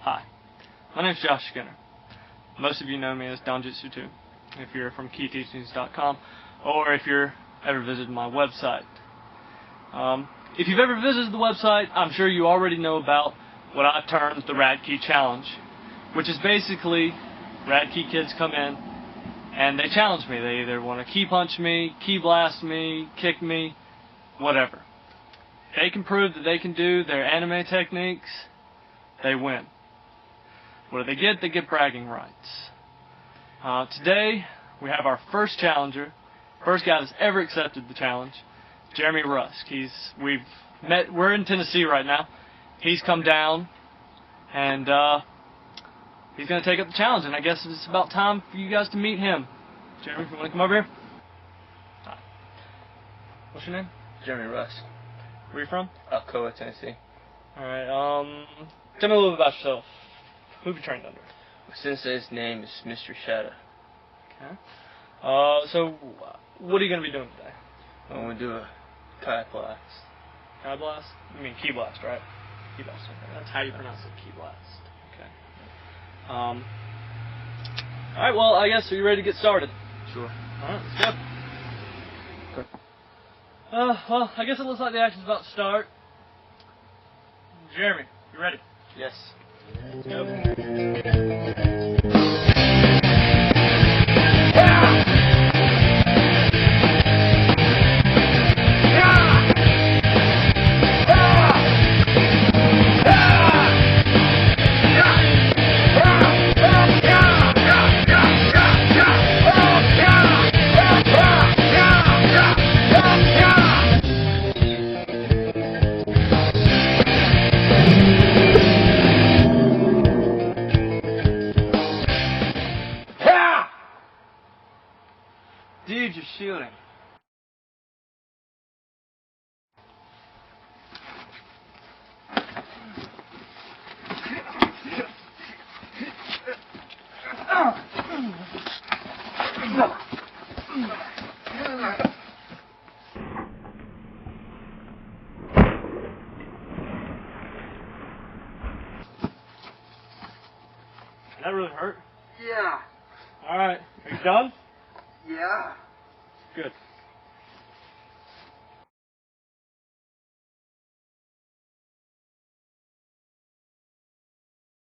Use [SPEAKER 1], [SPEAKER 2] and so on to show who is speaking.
[SPEAKER 1] Hi, my name is Josh Skinner. Most of you know me as Donjutsu2, if you're from KeyTeachings.com, or if you're ever visited my website. If you've ever visited the website, I'm sure you already know about what I termed the Rad Ki challenge, which is basically Rad Ki kids come in and they challenge me. They either want to key punch me, key blast me, kick me, whatever. They can prove that they can do their anime techniques, they win. What do they get? They get bragging rights. Today, we have our first challenger, first guy that's ever accepted the challenge, Jeremy Rusk. We're in Tennessee right now. He's come down, and he's going to take up the challenge, and I guess it's about time for you guys to meet him. Jeremy, if you want to come over here? Hi. What's your name?
[SPEAKER 2] Jeremy Rusk.
[SPEAKER 1] Where are you from?
[SPEAKER 2] Alcoa, Tennessee.
[SPEAKER 1] Alright, tell me a little bit about yourself. Who have you trained under?
[SPEAKER 2] My sensei's name is Mr. Shadow.
[SPEAKER 1] Okay. So, what are you going to be doing today?
[SPEAKER 2] I'm going to do a Kai blast.
[SPEAKER 1] Kai blast? You mean key blast, right? Key blast, okay. That's how you pronounce it, key blast. Okay. Alright, well, I guess, are you ready to get started?
[SPEAKER 2] Sure.
[SPEAKER 1] Alright, let's go. Okay. Well, I guess it looks like the action's about to start. Jeremy, you ready?
[SPEAKER 2] Yes.
[SPEAKER 1] Let's go.
[SPEAKER 2] Dude, you're shooting.
[SPEAKER 1] That really hurt?
[SPEAKER 2] Yeah.
[SPEAKER 1] Alright, are you done?
[SPEAKER 2] Yeah.
[SPEAKER 1] Good.